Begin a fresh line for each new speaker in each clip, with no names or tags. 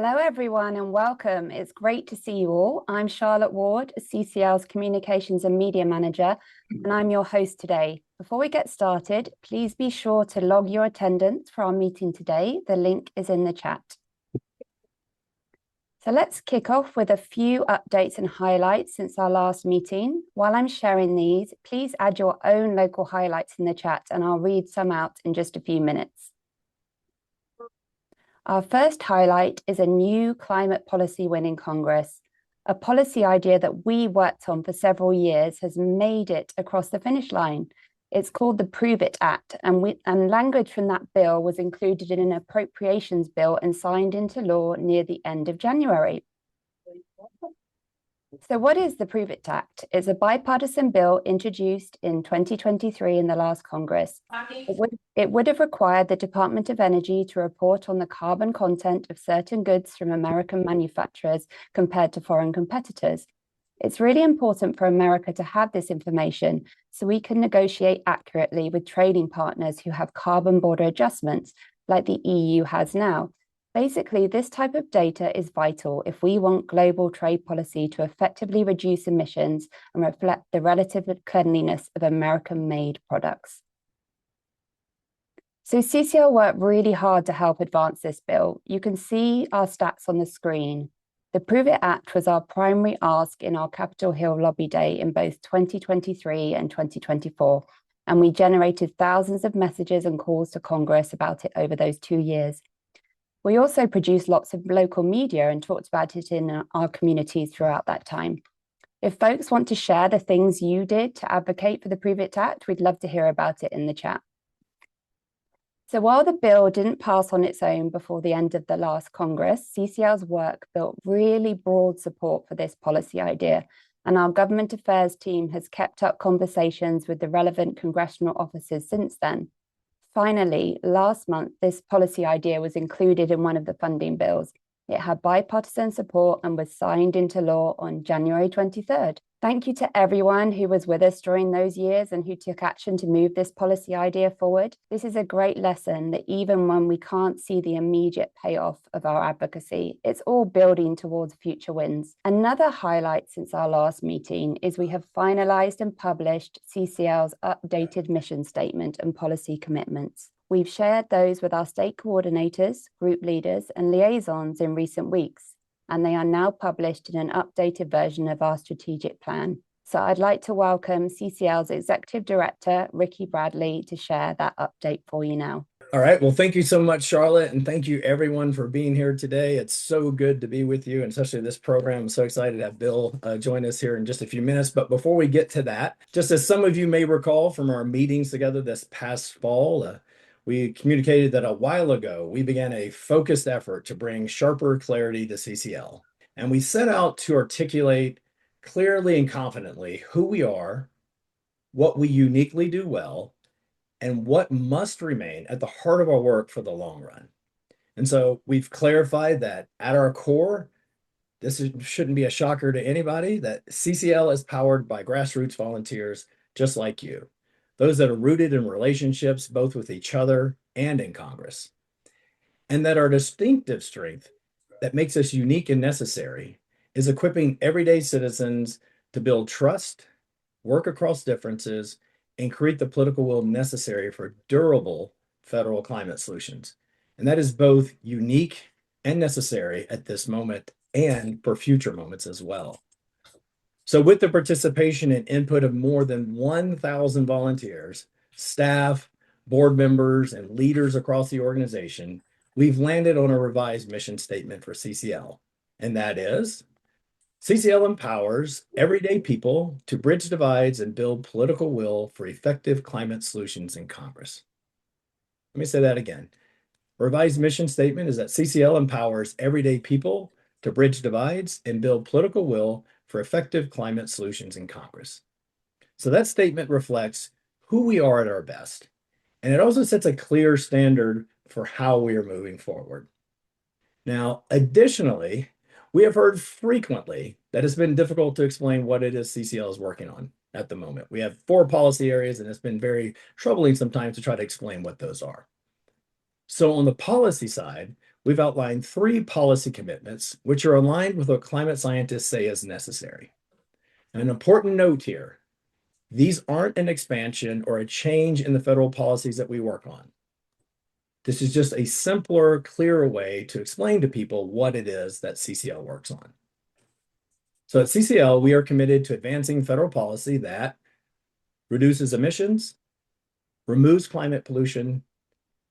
Hello, everyone, and welcome. It's great to see you all. I'm Charlotte Ward, CCL's Communications and Media Manager, and I'm your host today. Before we get started, please be sure to log your attendance for our meeting today. The link is in the chat. So let's kick off with a few updates and highlights since our last meeting. While I'm sharing these, please add your own local highlights in the chat, and I'll read some out in just a few minutes. Our first highlight is a new climate policy win in Congress. A policy idea that we worked on for several years has made it across the finish line. It's called the Prove It Act, and language from that bill was included in an appropriations bill and signed into law near the end of January. So what is the Prove It Act? It's a bipartisan bill introduced in 2023 in the last Congress. It would have required the Department of Energy to report on the carbon content of certain goods from American manufacturers compared to foreign competitors. It's really important for America to have this information so we can negotiate accurately with trading partners who have carbon border adjustments like the EU has now. Basically, this type of data is vital if we want global trade policy to effectively reduce emissions and reflect the relative cleanliness of American-made products. So CCL worked really hard to help advance this bill. You can see our stats on the screen. The Prove It Act was our primary ask in our Capitol Hill lobby day in both 2023 and 2024, and we generated thousands of messages and calls to Congress about it over those 2 years. We also produced lots of local media and talked about it in our communities throughout that time. If folks want to share the things you did to advocate for the Prove It Act, we'd love to hear about it in the chat. So while the bill didn't pass on its own before the end of the last Congress, CCL's work built really broad support for this policy idea, and our government affairs team has kept up conversations with the relevant congressional offices since then. Finally, last month, this policy idea was included in one of the funding bills. It had bipartisan support and was signed into law on January 23rd. Thank you to everyone who was with us during those years and who took action to move this policy idea forward. This is a great lesson that even when we can't see the immediate payoff of our advocacy, it's all building towards future wins. Another highlight since our last meeting is we have finalized and published CCL's updated mission statement and policy commitments. We've shared those with our state coordinators, group leaders, and liaisons in recent weeks, and they are now published in an updated version of our strategic plan. So I'd like to welcome CCL's Executive Director, Ricky Bradley, to share that update for you now.
All right. Well, thank you so much, Charlotte, and thank you everyone for being here today. It's so good to be with you, and especially this program. I'm so excited to have Bill join us here in just a few minutes. But before we get to that, just as some of you may recall from our meetings together this past fall, we communicated that a while ago, we began a focused effort to bring sharper clarity to CCL. And we set out to articulate clearly and confidently who we are, what we uniquely do well, and what must remain at the heart of our work for the long run. And so we've clarified that at our core, shouldn't be a shocker to anybody, that CCL is powered by grassroots volunteers just like you. Those that are rooted in relationships, both with each other and in Congress. And that our distinctive strength that makes us unique and necessary is equipping everyday citizens to build trust, work across differences, and create the political will necessary for durable federal climate solutions. And that is both unique and necessary at this moment and for future moments as well. So with the participation and input of more than 1,000 volunteers, staff, board members, and leaders across the organization, we've landed on a revised mission statement for CCL. And that is, CCL empowers everyday people to bridge divides and build political will for effective climate solutions in Congress. Let me say that again. Revised mission statement is that CCL empowers everyday people to bridge divides and build political will for effective climate solutions in Congress. So that statement reflects who we are at our best, and it also sets a clear standard for how we are moving forward. Now, additionally, we have heard frequently that it's been difficult to explain what it is CCL is working on at the moment. We have 4 policy areas, and it's been very troubling sometimes to try to explain what those are. So on the policy side, we've outlined 3 policy commitments which are aligned with what climate scientists say is necessary. An important note here, these aren't an expansion or a change in the federal policies that we work on. This is just a simpler, clearer way to explain to people what it is that CCL works on. So at CCL, we are committed to advancing federal policy that reduces emissions, removes climate pollution,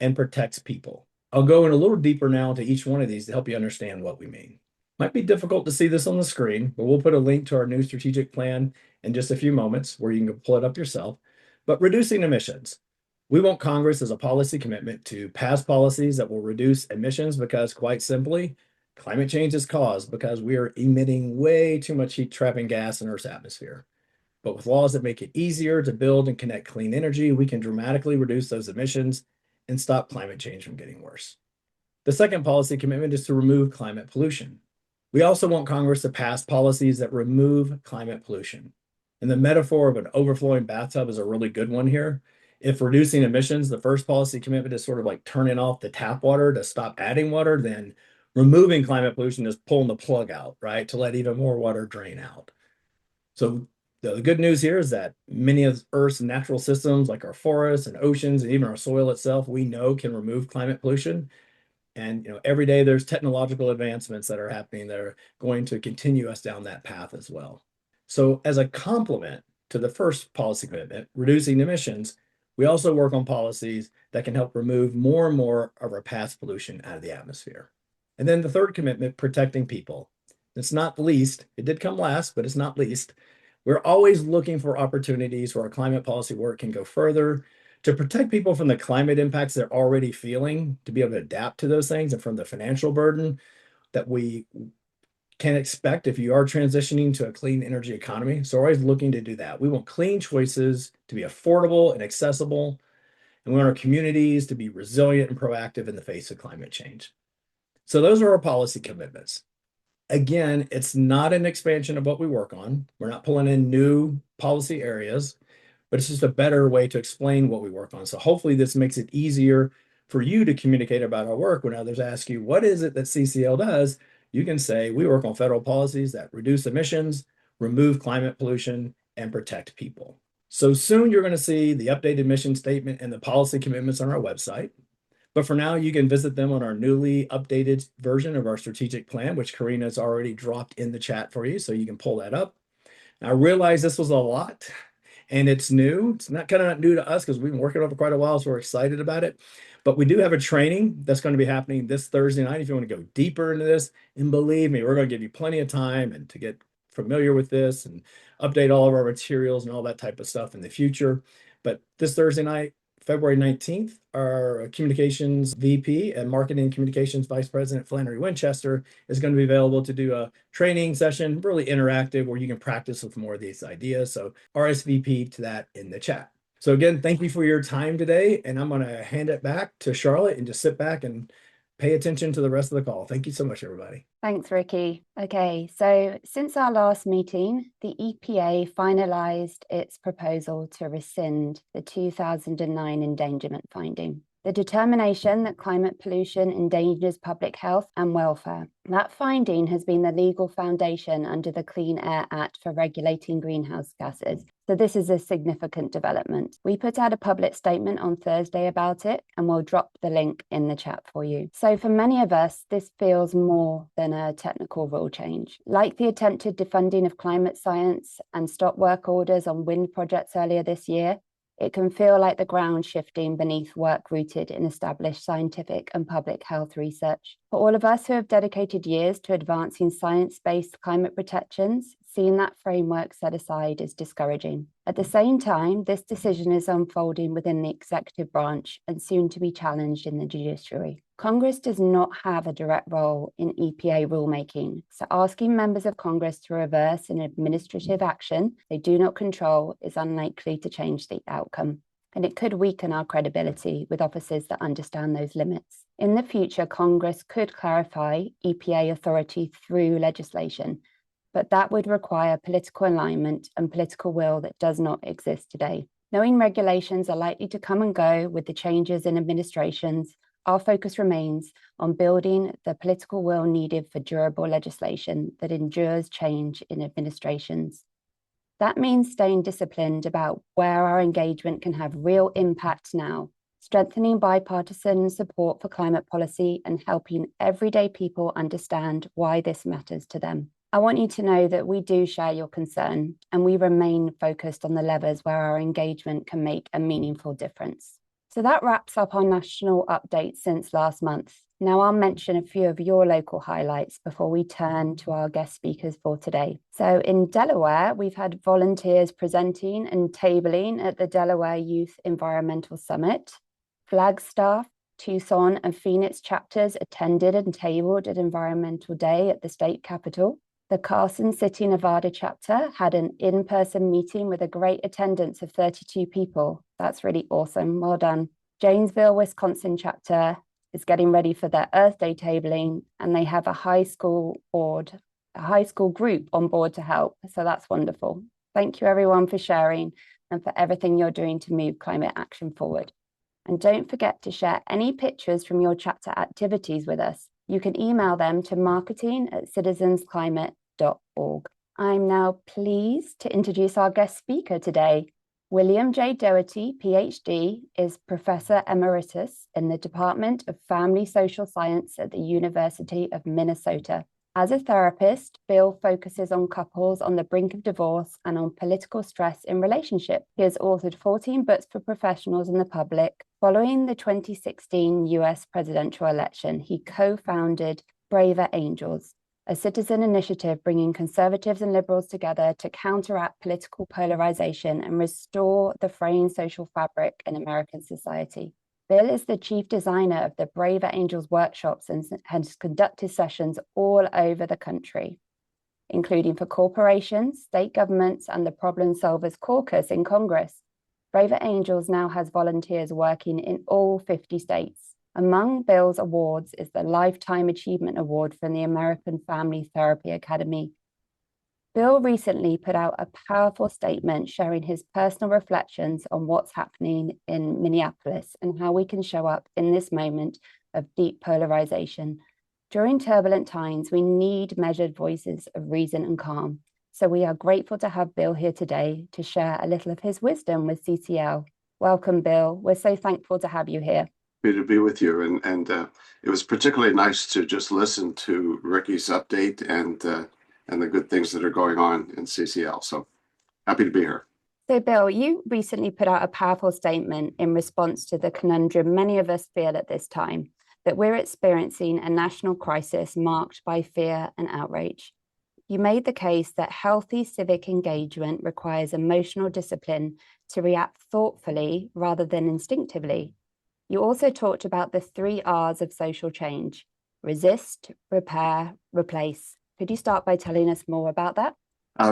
and protects people. I'll go in a little deeper now into each one of these to help you understand what we mean. Might be difficult to see this on the screen, but we'll put a link to our new strategic plan in just a few moments where you can pull it up yourself. But reducing emissions. We want Congress as a policy commitment to pass policies that will reduce emissions because, quite simply, climate change is caused because we are emitting way too much heat-trapping gas in Earth's atmosphere. But with laws that make it easier to build and connect clean energy, we can dramatically reduce those emissions and stop climate change from getting worse. The second policy commitment is to remove climate pollution. We also want Congress to pass policies that remove climate pollution. And the metaphor of an overflowing bathtub is a really good one here. If reducing emissions, the first policy commitment is sort of like turning off the tap water to stop adding water, then removing climate pollution is pulling the plug out, right, to let even more water drain out. So the good news here is that many of Earth's natural systems, like our forests and oceans, and even our soil itself, we know can remove climate pollution. And every day there's technological advancements that are happening that are going to continue us down that path as well. So as a complement to the first policy commitment, reducing emissions, we also work on policies that can help remove more and more of our past pollution out of the atmosphere. And then the third commitment, protecting people. It's not least, it did come last, but it's not least. We're always looking for opportunities where our climate policy work can go further to protect people from the climate impacts they're already feeling, to be able to adapt to those things, and from the financial burden that we can expect if you are transitioning to a clean energy economy. So we're always looking to do that. We want clean choices to be affordable and accessible, and we want our communities to be resilient and proactive in the face of climate change. So those are our policy commitments. Again, it's not an expansion of what we work on. We're not pulling in new policy areas, but it's just a better way to explain what we work on. So hopefully this makes it easier for you to communicate about our work. When others ask you, what is it that CCL does? You can say, we work on federal policies that reduce emissions, remove climate pollution, and protect people. So soon you're going to see the updated mission statement and the policy commitments on our website. But for now, you can visit them on our newly updated version of our strategic plan, which Karina's already dropped in the chat for you, so you can pull that up. Now, I realize this was a lot, and it's new. It's not new to us because we've been working on it for quite a while, so we're excited about it. But we do have a training that's going to be happening this Thursday night if you want to go deeper into this. And believe me, we're going to give you plenty of time and to get familiar with this and update all of our materials and all that type of stuff in the future. But this Thursday night, February 19th, our communications VP and marketing communications vice president, Flannery Winchester, is going to be available to do a training session, really interactive, where you can practice with more of these ideas. So RSVP to that in the chat. So again, thank you for your time today. And I'm going to hand it back to Charlotte and just sit back and pay attention to the rest of the call. Thank you so much, everybody.
Thanks, Ricky. Okay, so since our last meeting, the EPA finalized its proposal to rescind the 2009 endangerment finding. The determination that climate pollution endangers public health and welfare. That finding has been the legal foundation under the Clean Air Act for regulating greenhouse gases. So this is a significant development. We put out a public statement on Thursday about it, and we'll drop the link in the chat for you. So for many of us, this feels more than a technical rule change. Like the attempted defunding of climate science and stop work orders on wind projects earlier this year, it can feel like the ground shifting beneath work rooted in established scientific and public health research. For all of us who have dedicated years to advancing science-based climate protections, seeing that framework set aside is discouraging. At the same time, this decision is unfolding within the executive branch and soon to be challenged in the judiciary. Congress does not have a direct role in EPA rulemaking, so asking members of Congress to reverse an administrative action they do not control is unlikely to change the outcome, and it could weaken our credibility with officers that understand those limits. In the future, Congress could clarify EPA authority through legislation, but that would require political alignment and political will that does not exist today. Knowing regulations are likely to come and go with the changes in administrations, our focus remains on building the political will needed for durable legislation that endures change in administrations. That means staying disciplined about where our engagement can have real impact now, strengthening bipartisan support for climate policy and helping everyday people understand why this matters to them. I want you to know that we do share your concern and we remain focused on the levers where our engagement can make a meaningful difference. So that wraps up our national update since last month. Now I'll mention a few of your local highlights before we turn to our guest speakers for today. So in Delaware, we've had volunteers presenting and tabling at the Delaware Youth Environmental Summit. Flagstaff, Tucson, and Phoenix chapters attended and tabled at Environmental Day at the state capitol. The Carson City, Nevada chapter had an in-person meeting with a great attendance of 32 people. That's really awesome. Well done. Janesville, Wisconsin chapter is getting ready for their Earth Day tabling, and they have a high school group on board to help. So that's wonderful. Thank you everyone for sharing and for everything you're doing to move climate action forward. And don't forget to share any pictures from your chapter activities with us. You can email them to marketing@citizensclimate.org. I'm now pleased to introduce our guest speaker today. William J. Doherty, Ph.D., is Professor Emeritus in the Department of Family Social Science at the University of Minnesota. As a therapist, Bill focuses on couples on the brink of divorce and on political stress in relationship. He has authored 14 books for professionals and the public. Following the 2016 US presidential election, he co-founded Braver Angels, a citizen initiative bringing conservatives and liberals together to counteract political polarization and restore the fraying social fabric in American society. Bill is the chief designer of the Braver Angels workshops and has conducted sessions all over the country, including for corporations, state governments, and the Problem Solvers Caucus in Congress. Braver Angels now has volunteers working in all 50 states. Among Bill's awards is the Lifetime Achievement Award from the American Family Therapy Academy. Bill recently put out a powerful statement sharing his personal reflections on what's happening in Minneapolis and how we can show up in this moment of deep polarization. During turbulent times, we need measured voices of reason and calm. So we are grateful to have Bill here today to share a little of his wisdom with CCL. Welcome, Bill. We're so thankful to have you here.
Happy to be with you. And it was particularly nice to just listen to Ricky's update and the good things that are going on in CCL. So happy to be here.
So Bill, you recently put out a powerful statement in response to the conundrum many of us feel at this time, that we're experiencing a national crisis marked by fear and outrage. You made the case that healthy civic engagement requires emotional discipline to react thoughtfully rather than instinctively. You also talked about the 3 R's of social change: resist, repair, replace. Could you start by telling us more about that?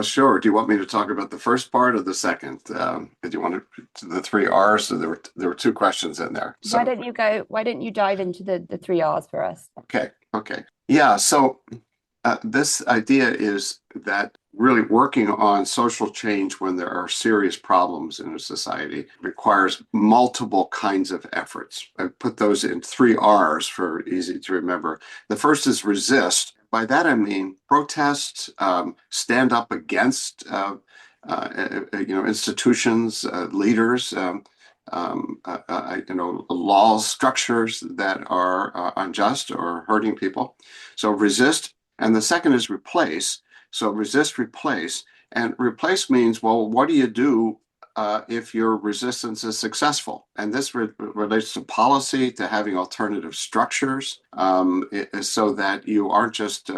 Sure. Do you want me to talk about the first part or the second? Do you want to the 3 R's? So there were 2 questions in there. So
Why don't you dive into the 3 R's for us?
Okay. Yeah. So this idea is that really working on social change when there are serious problems in a society requires multiple kinds of efforts. I put those in 3 R's for easy to remember. The first is resist. By that I mean protest, stand up against institutions, leaders, laws, structures that are unjust or hurting people. So resist. And the second is replace. So resist, replace. And replace means, well, what do you do if your resistance is successful? And this relates to policy, to having alternative structures, so that you aren't just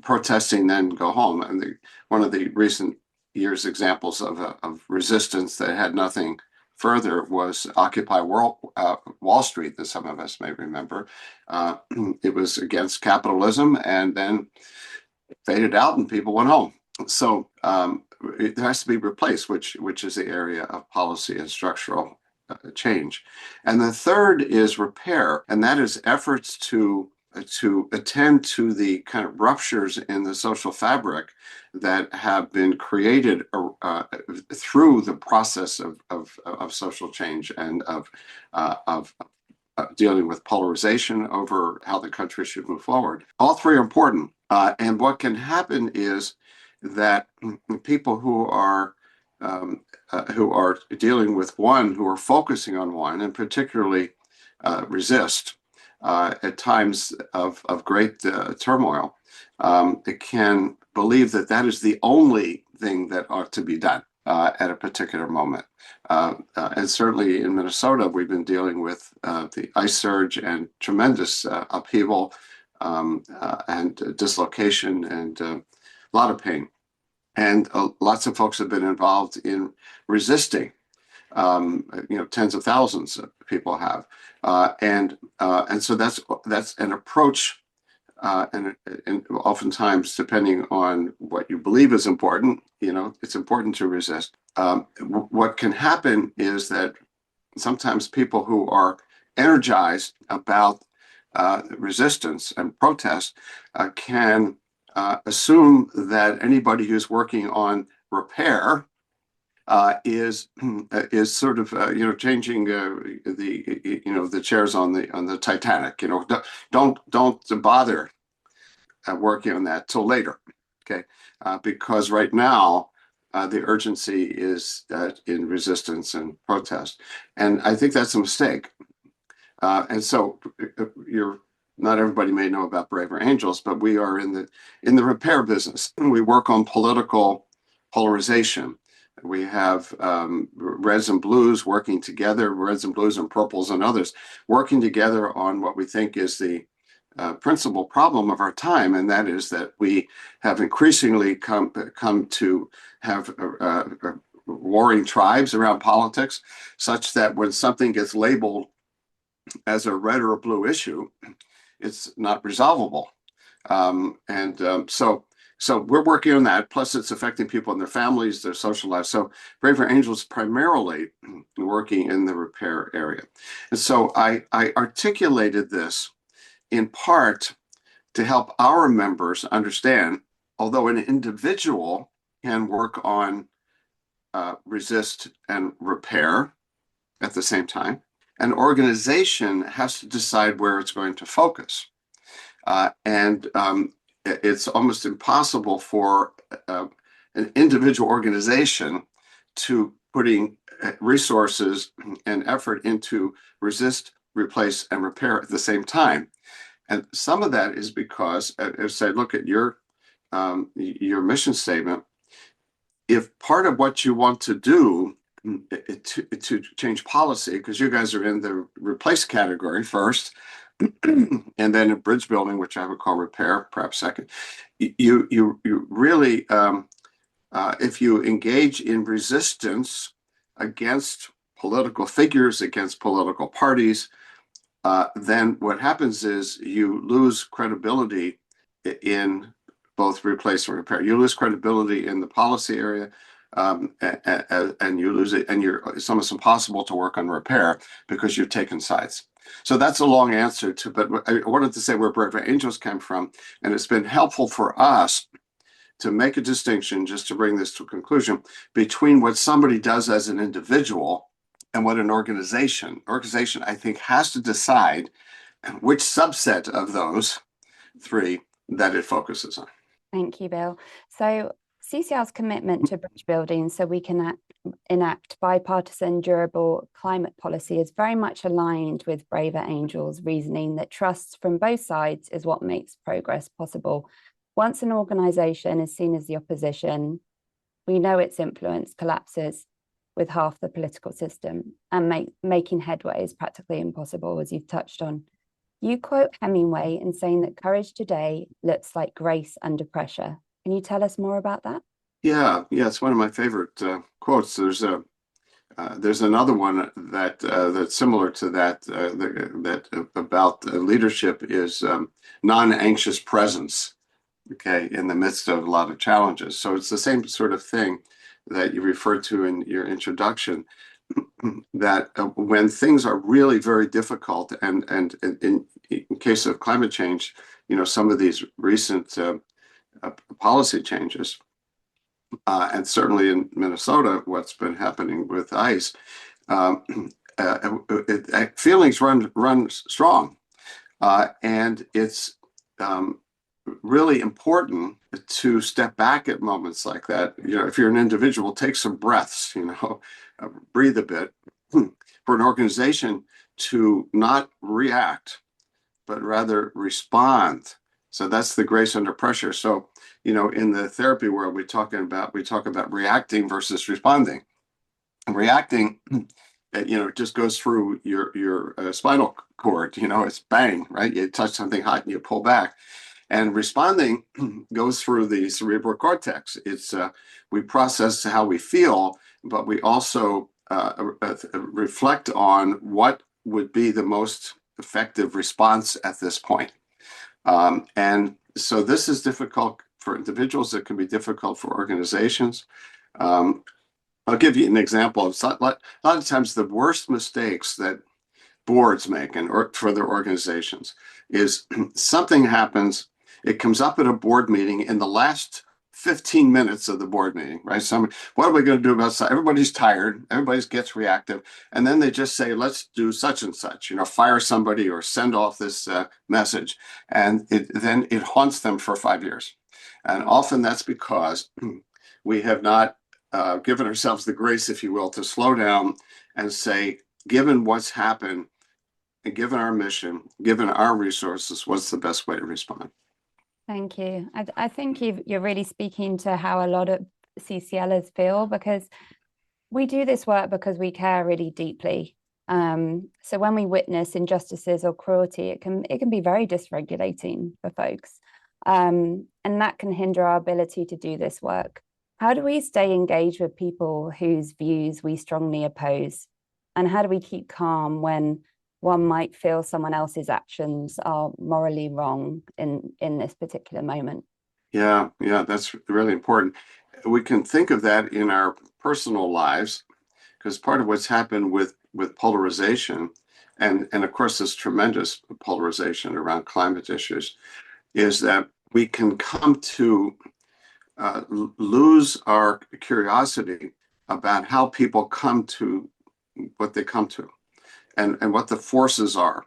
protesting, then go home. And one of the recent years' examples of resistance that had nothing further was Occupy Wall Street, that some of us may remember. It was against capitalism and then faded out and people went home. So it has to be replaced, which is the area of policy and structural change. And the third is repair, and that is efforts to attend to the kind of ruptures in the social fabric that have been created through the process of social change and of dealing with polarization over how the country should move forward. All three are important. And what can happen is that people who are dealing with one, who are focusing on one, and particularly resist at times of great turmoil, can believe that that is the only thing that ought to be done at a particular moment. And certainly in Minnesota, we've been dealing with the ice surge and tremendous upheaval and dislocation and a lot of pain. And lots of folks have been involved in resisting. Tens of thousands of people have, and so that's an approach, and oftentimes, depending on what you believe is important, it's important to resist. What can happen is that sometimes people who are energized about resistance and protest can assume that anybody who's working on repair is sort of changing the chairs on the Titanic. Don't bother working on that till later, okay? Because right now the urgency is in resistance and protest, and I think that's a mistake. And so not everybody may know about Braver Angels, but we are in the repair business. We work on political polarization. We have reds and blues working together, reds and blues and purples and others working together on what we think is the principal problem of our time, and that is that we have increasingly come to have warring tribes around politics, such that when something gets labeled as a red or a blue issue, it's not resolvable. So we're working on that. Plus, it's affecting people in their families, their social lives. So Braver Angels primarily working in the repair area. And so I articulated this in part to help our members understand, although an individual can work on resist and repair at the same time, an organization has to decide where it's going to focus. It's almost impossible for an individual organization to putting resources and effort into resist, replace, and repair at the same time. And some of that is because, as I look at your mission statement, if part of what you want to do to change policy, because you guys are in the replace category first, and then in bridge building, which I would call repair, perhaps second, you really, if you engage in resistance against political figures, against political parties, then what happens is you lose credibility in both replace and repair. You lose credibility in the policy area, and you lose it, and it's almost impossible to work on repair because you've taken sides. So that's a long answer but I wanted to say where Braver Angels came from, and it's been helpful for us to make a distinction, just to bring this to a conclusion, between what somebody does as an individual and what an organization, I think, has to decide which subset of those three that it focuses on.
Thank you, Bill. So CCR's commitment to bridge building so we can enact bipartisan, durable climate policy is very much aligned with Braver Angels' reasoning that trust from both sides is what makes progress possible. Once an organization is seen as the opposition, we know its influence collapses with half the political system, and making headway is practically impossible, as you've touched on. You quote Hemingway in saying that courage today looks like grace under pressure. Can you tell us more about that?
Yeah, it's one of my favorite quotes. There's another one that's similar to that, that about leadership is non-anxious presence, okay, in the midst of a lot of challenges. So it's the same sort of thing that you referred to in your introduction, that when things are really very difficult, and in case of climate change, some of these recent policy changes, and certainly in Minnesota, what's been happening with ice, feelings run strong, and it's really important to step back at moments like that. If you're an individual, take some breaths. Breathe a bit. For an organization to not react, but rather respond. So that's the grace under pressure. So, in the therapy world, we talk about reacting versus responding. And reacting, just goes through your spinal cord. It's bang, right? You touch something hot and you pull back. And responding goes through the cerebral cortex. It's we process how we feel, but we also reflect on what would be the most effective response at this point. And so this is difficult for individuals. It can be difficult for organizations. I'll give you an example of a lot of times the worst mistakes that boards make or for their organizations is something happens. It comes up at a board meeting in the last 15 minutes of the board meeting, right? What are we going to do about that? Everybody's tired. Everybody gets reactive. And then they just say, let's do such and such, fire somebody or send off this message. And then it haunts them for 5 years. And often that's because we have not given ourselves the grace, if you will, to slow down and say, given what's happened, and given our mission, given our resources, what's the best way to respond?
Thank you. I think you're really speaking to how a lot of CCLers feel, because we do this work because we care really deeply. So when we witness injustices or cruelty, it can be very dysregulating for folks. And that can hinder our ability to do this work. How do we stay engaged with people whose views we strongly oppose? And how do we keep calm when one might feel someone else's actions are morally wrong in this particular moment?
Yeah, that's really important. We can think of that in our personal lives, because part of what's happened with polarization, and of course this tremendous polarization around climate issues, is that we can come to lose our curiosity about how people come to what they come to, and what the forces are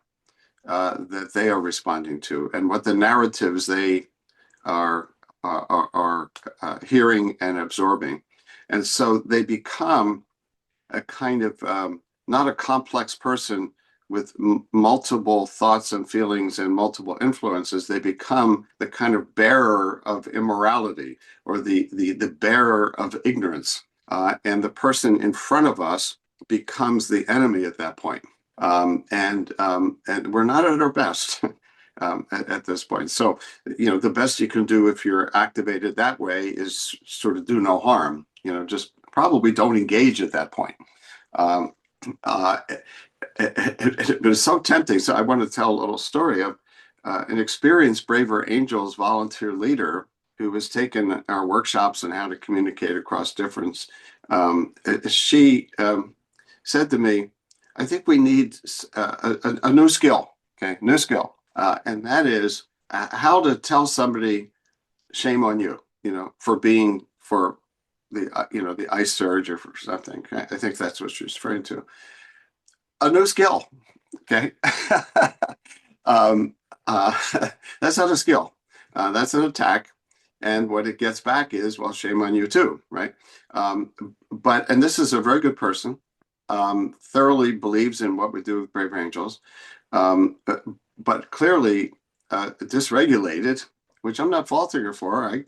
that they are responding to, and what the narratives they are hearing and absorbing. And so they become a kind of not a complex person with multiple thoughts and feelings and multiple influences. They become the kind of bearer of immorality, or the bearer of ignorance. And the person in front of us becomes the enemy at that point. And we're not at our best at this point. So, the best you can do if you're activated that way is sort of do no harm. Just probably don't engage at that point. It was so tempting. So I want to tell a little story of an experienced Braver Angels volunteer leader who was taking our workshops on how to communicate across difference. She said to me, I think we need a new skill, new skill. And that is how to tell somebody, shame on you, for the ice surge or for something. I think that's what she's referring to. A new skill, okay? That's not a skill. That's an attack. And what it gets back is, well, shame on you too, right? And this is a very good person, thoroughly believes in what we do with Brave Angels, but clearly dysregulated, which I'm not faulting her for. I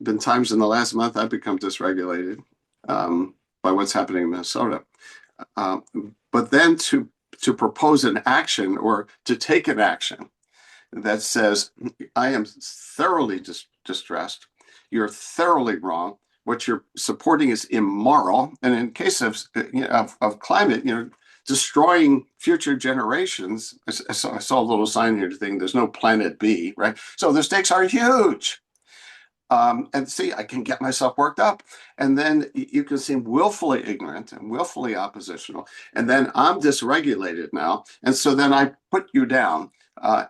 been times in the last month I've become dysregulated by what's happening in Minnesota. But then to propose an action or to take an action that says, I am thoroughly distressed, you're thoroughly wrong, what you're supporting is immoral, and in case of climate, destroying future generations. I saw a little sign here saying there's no planet B, right? So the stakes are huge. And see, I can get myself worked up, and then you can seem willfully ignorant and willfully oppositional, and then I'm dysregulated now, and so then I put you down,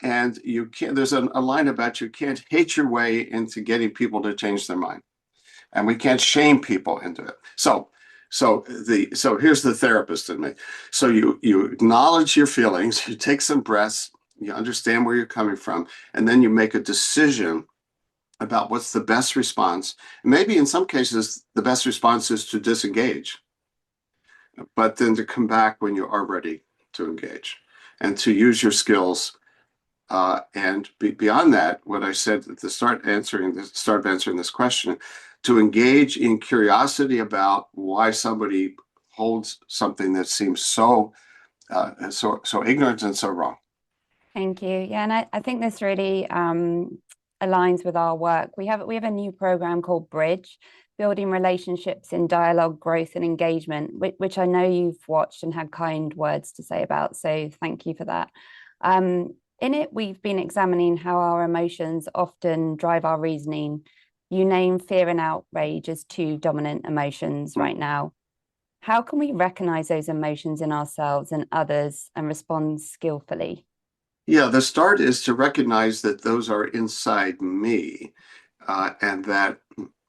and you can't. There's a line about you can't hate your way into getting people to change their mind, and we can't shame people into it. So So here's the therapist in me. So you acknowledge your feelings, you take some breaths, you understand where you're coming from, and then you make a decision about what's the best response. Maybe in some cases, the best response is to disengage, but then to come back when you are ready to engage and to use your skills. Beyond that, what I said at the start of answering this question, to engage in curiosity about why somebody holds something that seems so ignorant and so wrong.
Thank you. Yeah, and I think this really aligns with our work. We have a new program called Bridge, Building Relationships in Dialogue, Growth and Engagement, which I know you've watched and had kind words to say about. So thank you for that. In it, we've been examining how our emotions often drive our reasoning. You name fear and outrage as two dominant emotions right now. How can we recognize those emotions in ourselves and others and respond skillfully?
Yeah, the start is to recognize that those are inside me, and that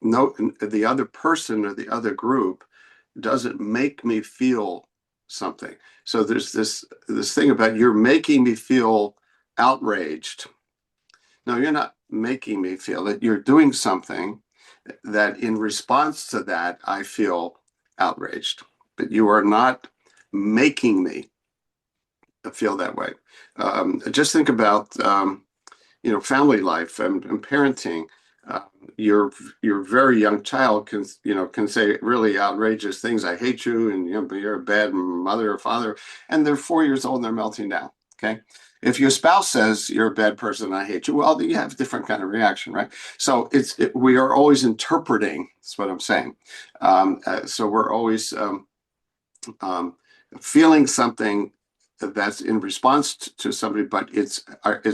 the other person or the other group doesn't make me feel something. So there's this thing about you're making me feel outraged. No, you're not making me feel it. You're doing something that in response to that, I feel outraged. But you are not making me feel that way. Just think about family life and parenting. Your very young child can say really outrageous things. I hate you, and you're a bad mother or father, and they're 4 years old and they're melting down. Okay. If your spouse says you're a bad person, I hate you, well, you have a different kind of reaction, right? So we are always interpreting. That's what I'm saying. So we're always feeling something that's in response to somebody, but it's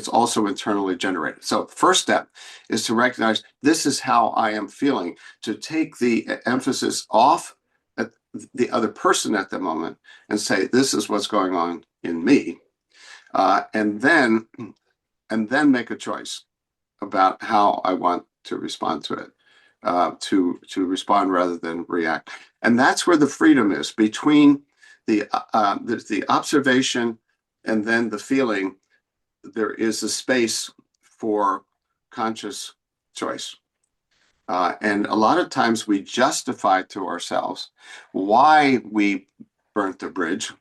also internally generated. So first step is to recognize this is how I am feeling, to take the emphasis off at the other person at the moment and say, this is what's going on in me. And then make a choice about how I want to respond to it, to respond rather than react. And that's where the freedom is between the observation and then the feeling. There is a space for conscious choice. And a lot of times we justify to ourselves why we burnt the bridge.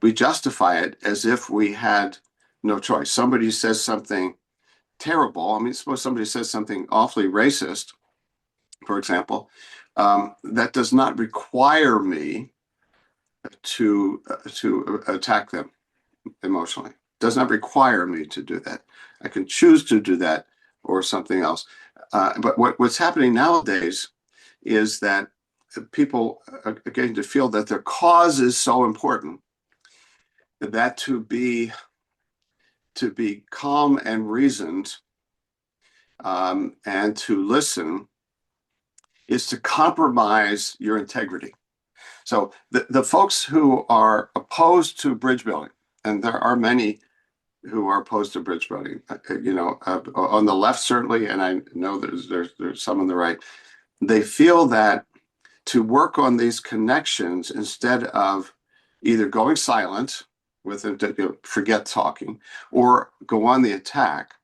We justify it as if we had no choice. Somebody says something terrible. I mean, suppose somebody says something awfully racist, for example, that does not require me to attack them emotionally. Does not require me to do that. I can choose to do that or something else. But what's happening nowadays is that people are getting to feel that their cause is so important that to be calm and reasoned and to listen is to compromise your integrity. So the folks who are opposed to bridge building, and there are many who are opposed to bridge building, on the left certainly, and I know there's some on the right, they feel that to work on these connections instead of either going silent with them to forget talking or go on the attack,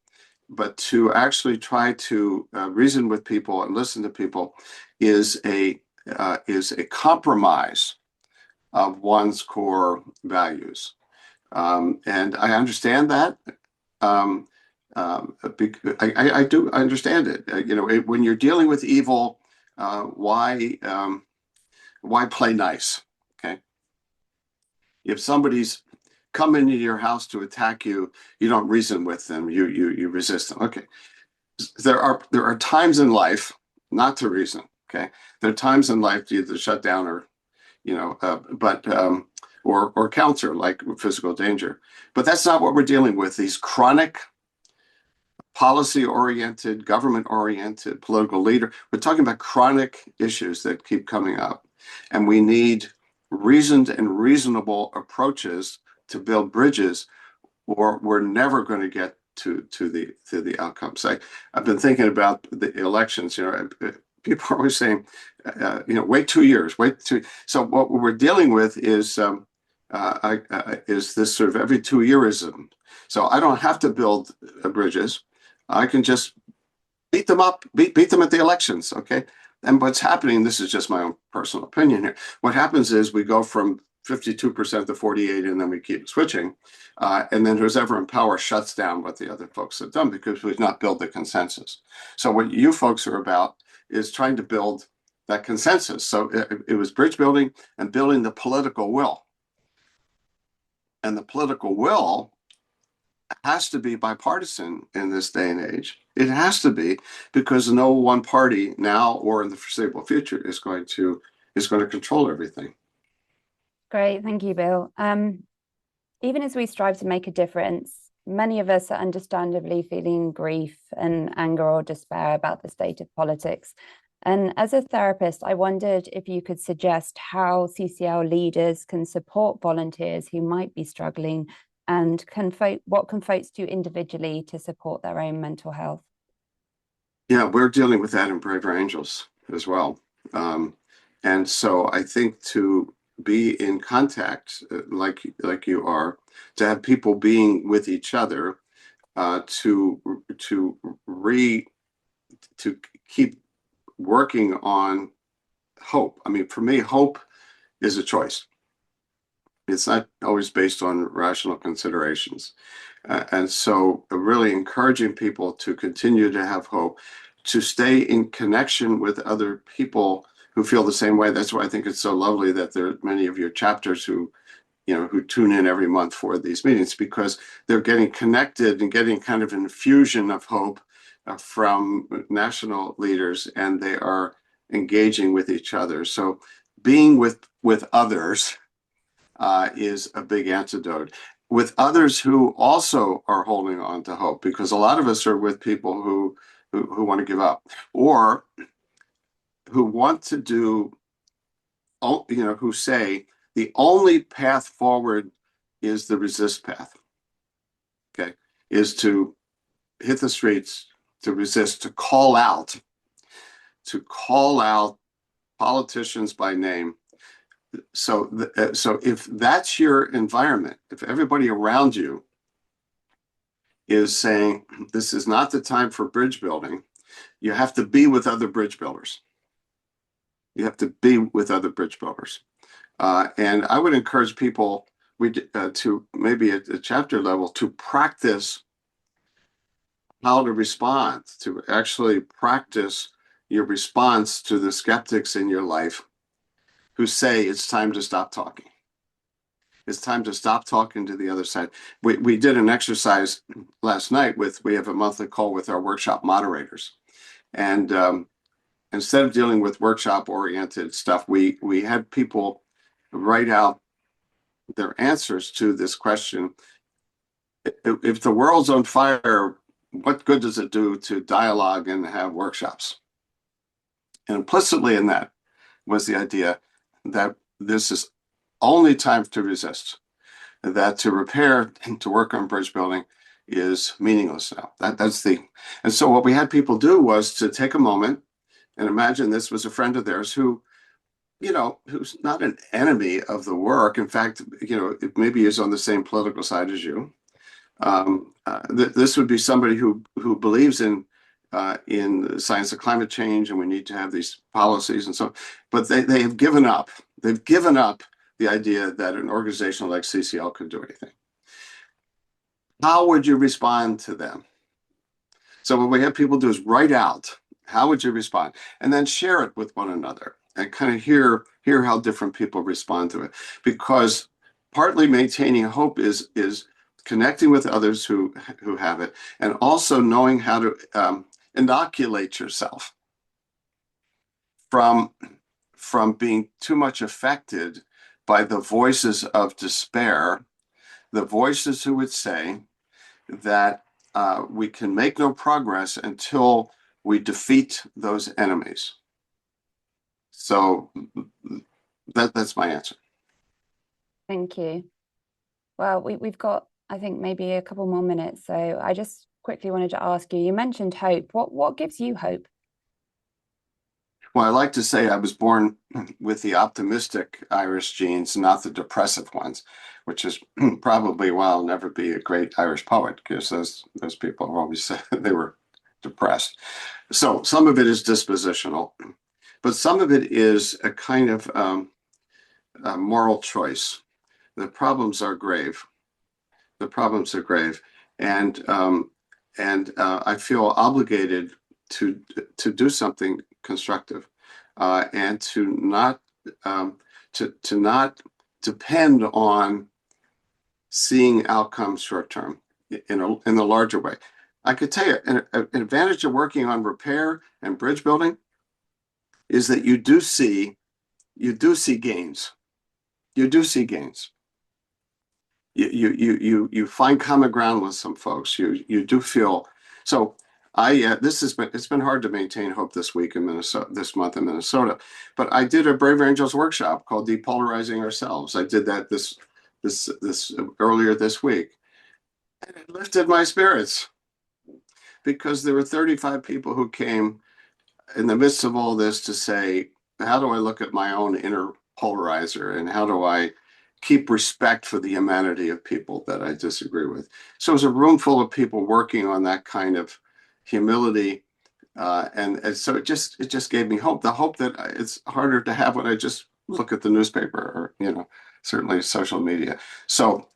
but to actually try to reason with people and listen to people is a compromise of one's core values. And I understand that. I do understand it. When you're dealing with evil, why play nice? Okay. If somebody's come into your house to attack you, you don't reason with them. You resist them. Okay. There are times in life not to reason. Okay. There are times in life to either shut down or, or counter, like physical danger. But that's not what we're dealing with. These chronic, policy-oriented, government-oriented political leader. We're talking about chronic issues that keep coming up. And we need reasoned and reasonable approaches to build bridges, or we're never going to get to the outcomes. I've been thinking about the elections. people are always saying, wait 2 years, So what we're dealing with is this sort of every 2 yearism. So I don't have to build bridges. I can just beat them up, beat them at the elections, okay? And what's happening, this is just my own personal opinion here. What happens is we go from 52% to 48, and then we keep switching. And then who's ever in power shuts down what the other folks have done because we've not built the consensus. So what you folks are about is trying to build that consensus. So it was bridge building and building the political will. And the political will has to be bipartisan in this day and age. It has to be, because no one party now or in the foreseeable future is going to control everything.
Great, thank you, Bill. Even as we strive to make a difference, many of us are understandably feeling grief and anger or despair about the state of politics. And as a therapist, I wondered if you could suggest how CCL leaders can support volunteers who might be struggling, and what can folks do individually to support their own mental health?
Yeah, we're dealing with that in Braver Angels as well. And so I think to be in contact like you are, to have people being with each other, to keep working on hope. I mean, for me, hope is a choice. It's not always based on rational considerations. And so really encouraging people to continue to have hope, to stay in connection with other people who feel the same way. That's why I think it's so lovely that there are many of your chapters who tune in every month for these meetings, because they're getting connected and getting kind of an infusion of hope from national leaders, and they are engaging with each other. So being with others is a big antidote. With others who also are holding on to hope, because a lot of us are with people who want to give up, or who want to do, who say the only path forward is the resist path. Okay, is to hit the streets, to resist, to call out politicians by name. So if that's your environment, if everybody around you is saying this is not the time for bridge building, you have to be with other bridge builders. You have to be with other bridge builders. And I would encourage people to maybe at the chapter level to practice how to respond, to actually practice your response to the skeptics in your life who say it's time to stop talking. It's time to stop talking to the other side. We did an exercise last night we have a monthly call with our workshop moderators. And instead of dealing with workshop-oriented stuff, we had people write out their answers to this question. If the world's on fire, what good does it do to dialogue and have workshops? And implicitly in that was the idea that this is only time to resist, that to repair and to work on bridge building is meaningless now. And so what we had people do was to take a moment and imagine this was a friend of theirs who, who's not an enemy of the work. In fact, maybe is on the same political side as you. This would be somebody who believes in the science of climate change, and we need to have these policies and so on. But they have given up. They've given up the idea that an organization like CCL could do anything. How would you respond to them? So what we have people do is write out, how would you respond? And then share it with one another and kind of hear how different people respond to it. Because partly maintaining hope is connecting with others who have it, and also knowing how to inoculate yourself from being too much affected by the voices of despair, the voices who would say that we can make no progress until we defeat those enemies. So that's my answer.
Thank you. Well, we've got, I think, maybe a couple more minutes. So I just quickly wanted to ask you, you mentioned hope. What gives you hope?
Well, I like to say I was born with the optimistic Irish genes, not the depressive ones, which is probably why I'll never be a great Irish poet, because those people have always said they were depressed. So some of it is dispositional, but some of it is a kind of a moral choice. The problems are grave. The problems are grave, and I feel obligated to do something constructive, and to not depend on seeing outcomes short term in the larger way. I could tell you an advantage of working on repair and bridge building is that you do see gains. You do see gains. You find common ground with some folks. You do feel so. It's been hard to maintain hope this week in Minnesota, this month in Minnesota, but I did a Brave Angels workshop called Depolarizing Ourselves. I did that this earlier this week, and it lifted my spirits because there were 35 people who came in the midst of all this to say, how do I look at my own inner polarizer, and how do I keep respect for the humanity of people that I disagree with? So it was a room full of people working on that kind of humility, and so it just gave me hope. The hope that it's harder to have when I just look at the newspaper or certainly social media. So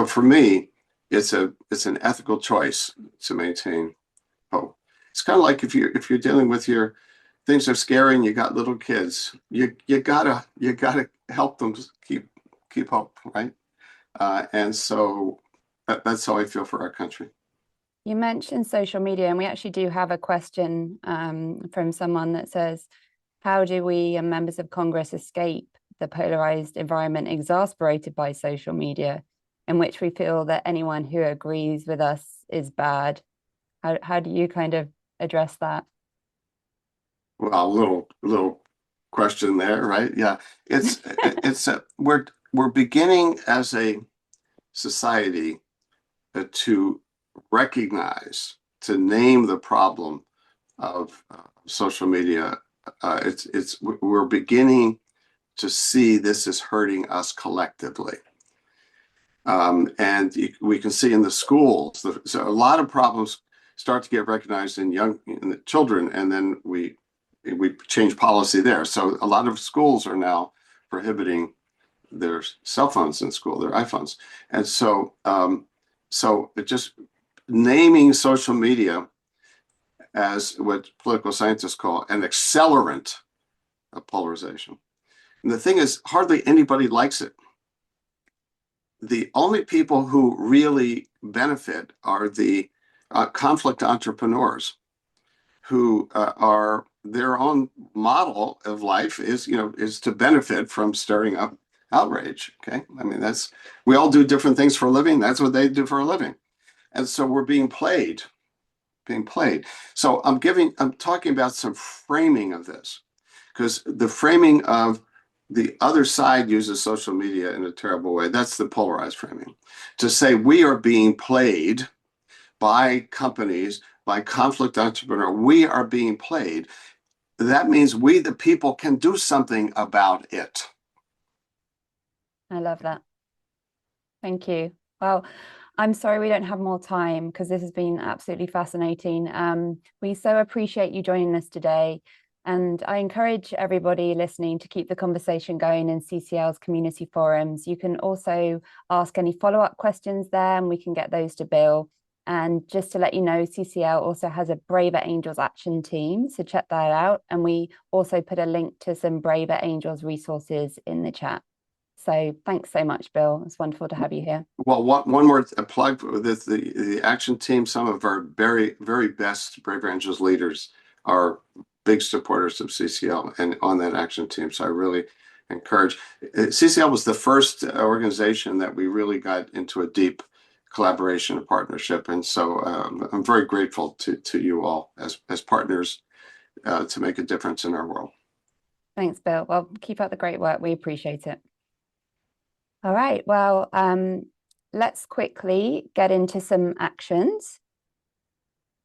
for me, it's an ethical choice to maintain hope. It's kind of like if you're dealing with your things are scary and you got little kids, you gotta help them keep hope, right? And so that's how I feel for our country.
You mentioned social media, and we actually do have a question from someone that says, how do we and members of Congress escape the polarized environment exasperated by social media, in which we feel that anyone who agrees with us is bad? How do you kind of address that?
Well, a little question there, right? Yeah, we're beginning as a society to recognize, to name the problem of social media. We're beginning to see this is hurting us collectively. And we can see in the schools, so a lot of problems start to get recognized in the children, and then we change policy there. So a lot of schools are now prohibiting their cell phones in school, their iPhones, and so it just naming social media as what political scientists call an accelerant of polarization. And the thing is, hardly anybody likes it. The only people who really benefit are the conflict entrepreneurs, who are their own model of life is to benefit from stirring up outrage. Okay, I mean we all do different things for a living. That's what they do for a living, and so we're being played. So I'm talking about some framing of this, because the framing of the other side uses social media in a terrible way. That's the polarized framing. To say we are being played by companies, by conflict entrepreneur, we are being played. That means we, the people, can do something about it.
I love that. Thank you. Well, I'm sorry we don't have more time, because this has been absolutely fascinating. We so appreciate you joining us today. And I encourage everybody listening to keep the conversation going in CCL's community forums. You can also ask any follow-up questions there, and we can get those to Bill. And just to let you know, CCL also has a Braver Angels action team, so check that out. And we also put a link to some Braver Angels resources in the chat. So thanks so much, Bill. It's wonderful to have you here.
Well, one more plug for this, the action team. Some of our very, very best Braver Angels leaders are big supporters of CCL and on that action team. So I really encourage. CCL was the first organization that we really got into a deep collaboration and partnership. And so I'm very grateful to you all as partners to make a difference in our world.
Thanks, Bill. Well, keep up the great work. We appreciate it. All right. Well, let's quickly get into some actions.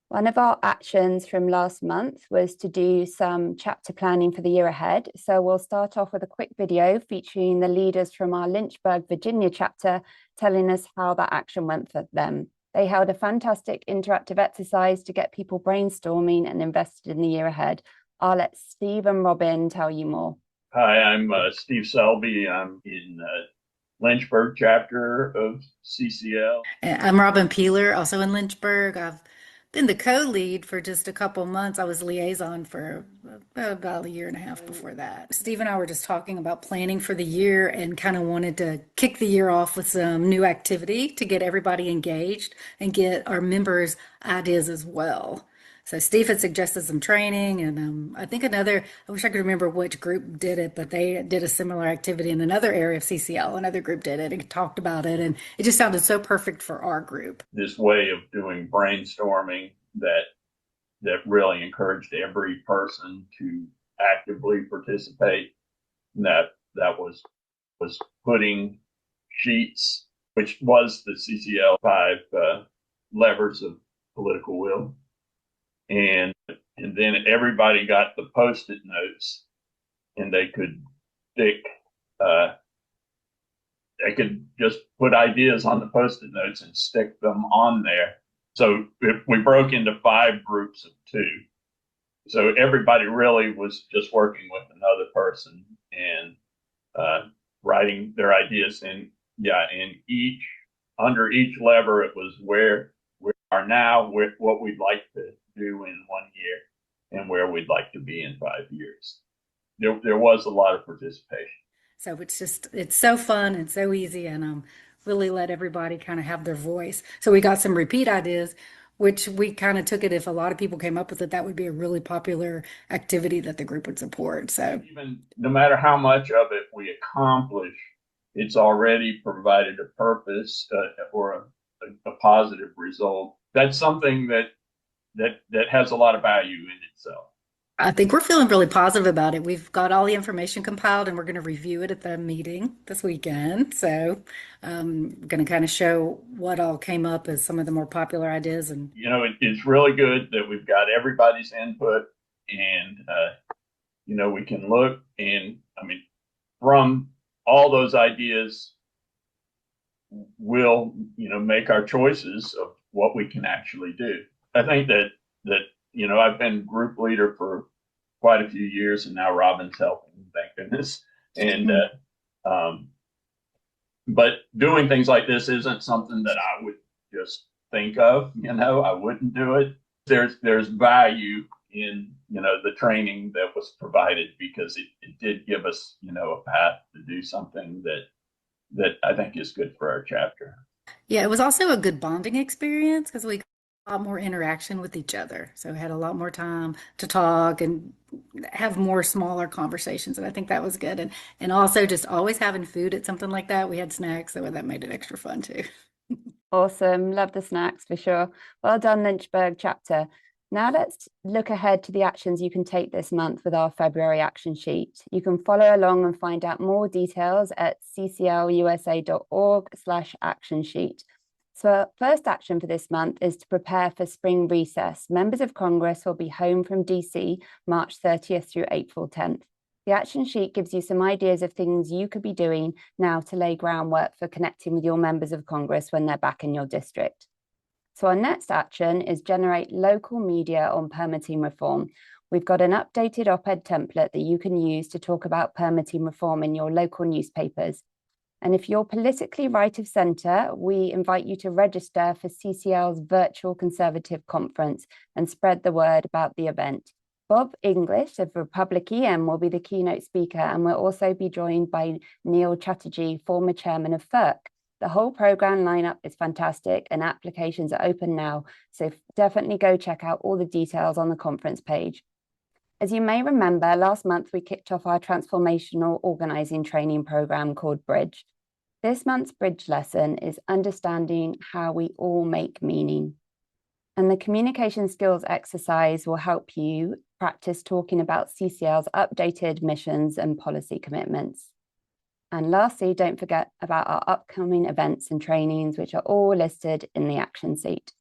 One of our actions from last month was to do some chapter planning for the year ahead. So we'll start off with a quick video featuring the leaders from our Lynchburg, Virginia chapter, telling us how that action went for them. They held a fantastic interactive exercise to get people brainstorming and invested in the year ahead. I'll let Steve and Robin tell you more.
Hi, I'm Steve Selby. I'm in Lynchburg chapter of CCL.
I'm Robin Peeler, also in Lynchburg. I've been the co-lead for just a couple months. I was liaison for about a year and a half before that. Steve and I were just talking about planning for the year and kind of wanted to kick the year off with some new activity to get everybody engaged and get our members' ideas as well. So Steve had suggested some training, and I think I wish I could remember which group did it, but they did a similar activity in another area of CCL. Another group did it and talked about it, and it just sounded so perfect for our group.
This way of doing brainstorming that really encouraged every person to actively participate. And that was putting sheets, which was the CCL 5 levers of political will. And then everybody got the Post-it notes, and they could they could just put ideas on the Post-it notes and stick them on there. So we broke into 5 groups of 2. So everybody really was just working with another person and writing their ideas. And under each lever, it was where we are now, what we'd like to do in 1 year, and where we'd like to be in 5 years. There was a lot of participation.
So it's so fun and so easy, and really let everybody kind of have their voice. So we got some repeat ideas, which we kind of took it, if a lot of people came up with it, that would be a really popular activity that the group would support. So
even no matter how much of it we accomplish, it's already provided a purpose or a positive result. That's something that has a lot of value in itself.
I think we're feeling really positive about it. We've got all the information compiled, and we're going to review it at the meeting this weekend. So going to kind of show what all came up as some of the more popular ideas. And
it's really good that we've got everybody's input, and we can look, and from all those ideas, we'll make our choices of what we can actually do. I think that I've been group leader for quite a few years, and now Robin's helping, thank goodness. And but doing things like this isn't something that I would just think of. I wouldn't do it. There's value in the training that was provided, because it did give us a path to do something that I think is good for our chapter.
Yeah, it was also a good bonding experience because we got a lot more interaction with each other. So we had a lot more time to talk and have more smaller conversations. And I think that was good. And also just always having food at something like that. We had snacks, so that made it extra fun too.
Awesome. Love the snacks for sure. Well done, Lynchburg chapter. Now let's look ahead to the actions you can take this month with our February action sheet. You can follow along and find out more details at cclusa.org/action sheet. So our first action for this month is to prepare for spring recess. Members of Congress will be home from DC March 30th through April 10th. The action sheet gives you some ideas of things you could be doing now to lay groundwork for connecting with your members of Congress when they're back in your district. So our next action is generate local media on permitting reform. We've got an updated op-ed template that you can use to talk about permitting reform in your local newspapers. And if you're politically right of centre, we invite you to register for CCL's virtual Conservative Conference and spread the word about the event. Bob English of Republic EM will be the keynote speaker, and we'll also be joined by Neil Chatterjee, former chairman of FERC. The whole program lineup is fantastic, and applications are open now, so definitely go check out all the details on the conference page. As you may remember, last month we kicked off our transformational organizing training program called Bridge. This month's Bridge lesson is understanding how we all make meaning. And the communication skills exercise will help you practice talking about CCL's updated missions and policy commitments. And lastly, don't forget about our upcoming events and trainings, which are all listed in the action sheet.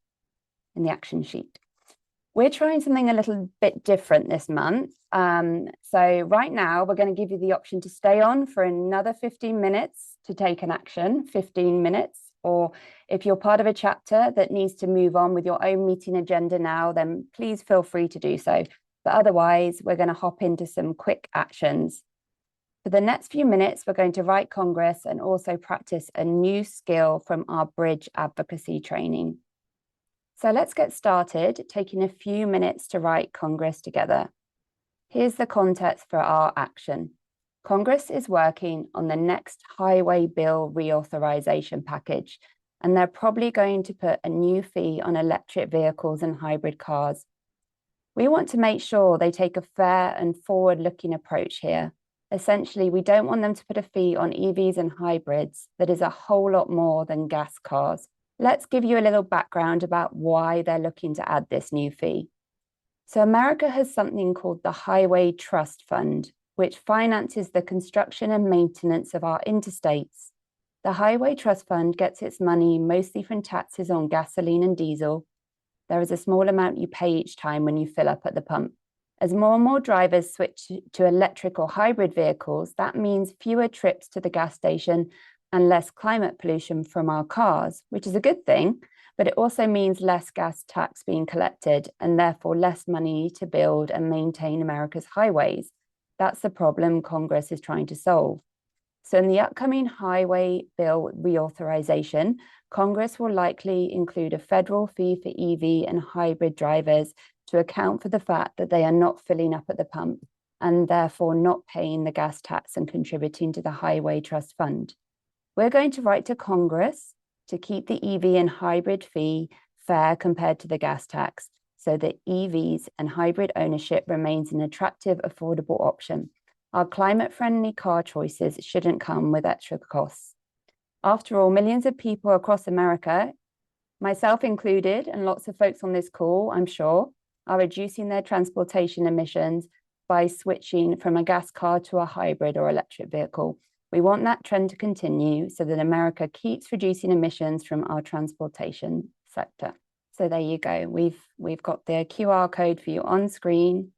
We're trying something a little bit different this month. So right now, we're going to give you the option to stay on for another 15 minutes to take an action, 15 minutes. Or if you're part of a chapter that needs to move on with your own meeting agenda now, then please feel free to do so. But otherwise, we're going to hop into some quick actions. For the next few minutes, we're going to write Congress and also practice a new skill from our bridge advocacy training. So let's get started, taking a few minutes to write Congress together. Here's the context for our action. Congress is working on the next highway bill reauthorization package, and they're probably going to put a new fee on electric vehicles and hybrid cars. We want to make sure they take a fair and forward-looking approach here. Essentially, we don't want them to put a fee on EVs and hybrids that is a whole lot more than gas cars. Let's give you a little background about why they're looking to add this new fee. So America has something called the Highway Trust Fund, which finances the construction and maintenance of our interstates. The Highway Trust Fund gets its money mostly from taxes on gasoline and diesel. There is a small amount you pay each time when you fill up at the pump. As more and more drivers switch to electric or hybrid vehicles, that means fewer trips to the gas station and less climate pollution from our cars, which is a good thing, but it also means less gas tax being collected and therefore less money to build and maintain America's highways. That's the problem Congress is trying to solve. So in the upcoming highway bill reauthorization, Congress will likely include a federal fee for EV and hybrid drivers to account for the fact that they are not filling up at the pump and therefore not paying the gas tax and contributing to the Highway Trust Fund. We're going to write to Congress to keep the EV and hybrid fee fair compared to the gas tax, so that EVs and hybrid ownership remains an attractive, affordable option. Our climate-friendly car choices shouldn't come with extra costs. After all, millions of people across America, myself included, and lots of folks on this call, I'm sure, are reducing their transportation emissions by switching from a gas car to a hybrid or electric vehicle. We want that trend to continue so that America keeps reducing emissions from our transportation sector. So there you go. We've got the QR code for you on screen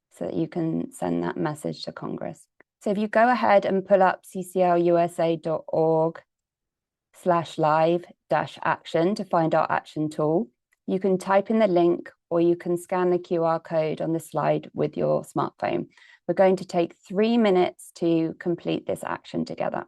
so that you can send that message to Congress. So if you go ahead and pull up cclusa.org/live-action to find our action tool, you can type in the link or you can scan the QR code on the slide with your smartphone. We're going to take 3 minutes to complete this action together.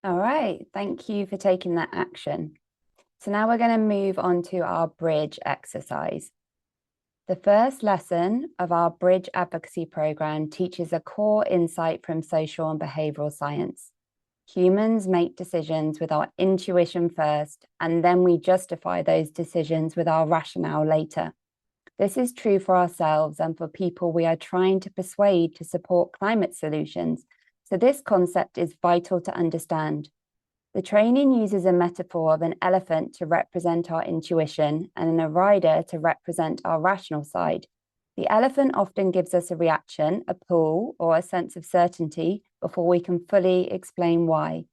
All right, thank you for taking that action. So now we're going to move on to our bridge exercise. The first lesson of our bridge advocacy program teaches a core insight from social and behavioral science. Humans make decisions with our intuition first, and then we justify those decisions with our rationale later. This is true for ourselves and for people we are trying to persuade to support climate solutions. So this concept is vital to understand. The training uses a metaphor of an elephant to represent our intuition and a rider to represent our rational side. The elephant often gives us a reaction, a pull, or a sense of certainty before we can fully explain why.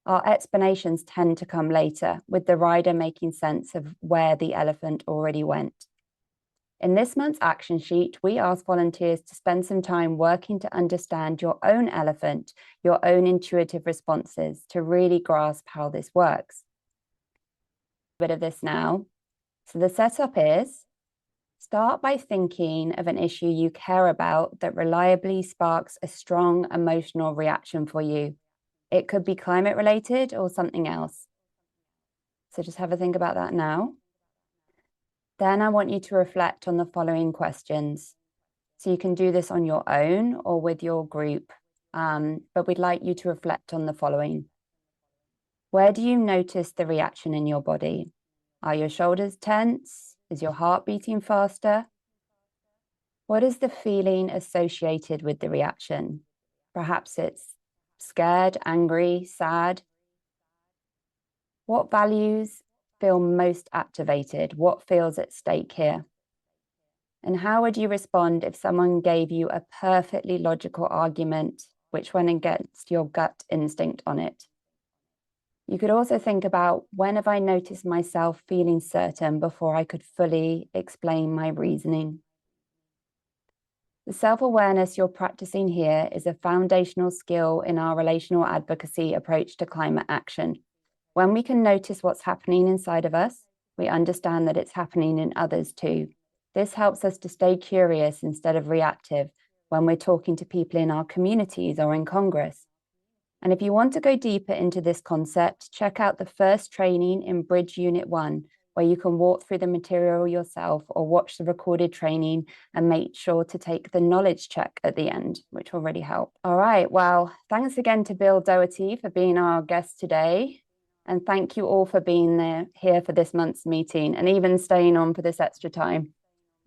Our explanations tend to come later, with the rider making sense of where the elephant already went. In this month's action sheet, we ask volunteers to spend some time working to understand your own elephant, your own intuitive responses, to really grasp how this works. A bit of this now. So the setup is, start by thinking of an issue you care about that reliably sparks a strong emotional reaction for you. It could be climate related or something else. So just have a think about that now. Then I want you to reflect on the following questions. So you can do this on your own or with your group, but we'd like you to reflect on the following. Where do you notice the reaction in your body? Are your shoulders tense? Is your heart beating faster? What is the feeling associated with the reaction? Perhaps it's scared, angry, sad. What values feel most activated? What feels at stake here? And how would you respond if someone gave you a perfectly logical argument which went against your gut instinct on it? You could also think about, when have I noticed myself feeling certain before I could fully explain my reasoning? The self-awareness you're practicing here is a foundational skill in our relational advocacy approach to climate action. When we can notice what's happening inside of us, we understand that it's happening in others too. This helps us to stay curious instead of reactive when we're talking to people in our communities or in Congress. And if you want to go deeper into this concept, check out the first training in Bridge Unit 1, where you can walk through the material yourself or watch the recorded training and make sure to take the knowledge check at the end, which will really help. All right, well, thanks again to Bill Doherty for being our guest today. And thank you all for being here for this month's meeting and even staying on for this extra time.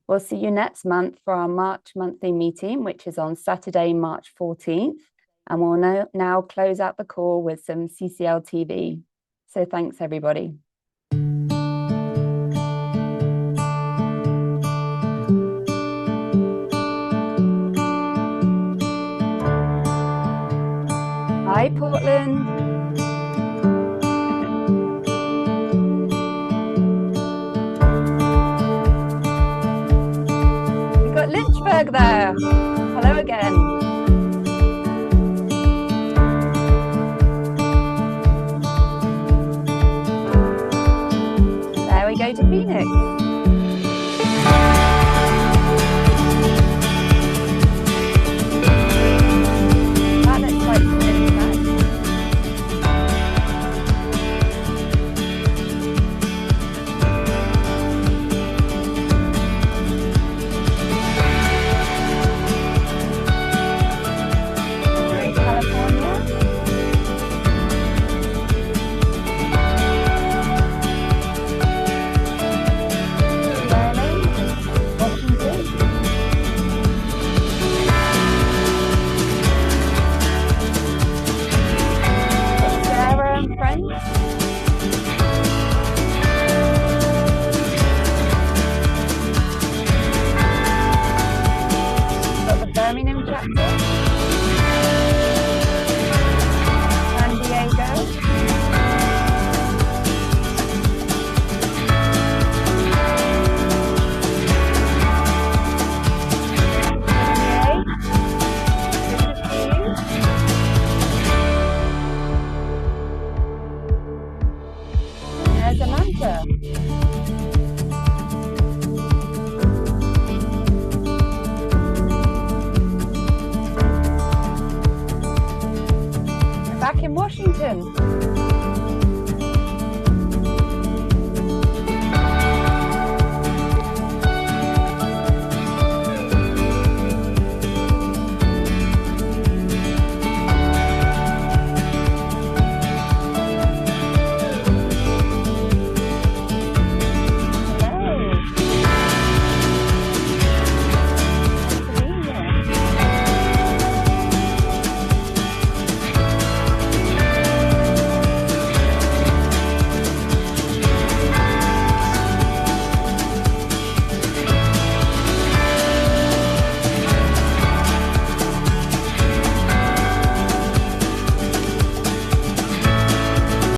We'll see you next month for our March monthly meeting, which is on Saturday, March 14th. And we'll now close out the call with some CCL TV. So thanks, everybody. Hi, Portland. Lynchburg there. Hello again. There we go to Phoenix. That looks like Phoenix. Birmingham chapter, San Diego, there's Atlanta. Back in Washington.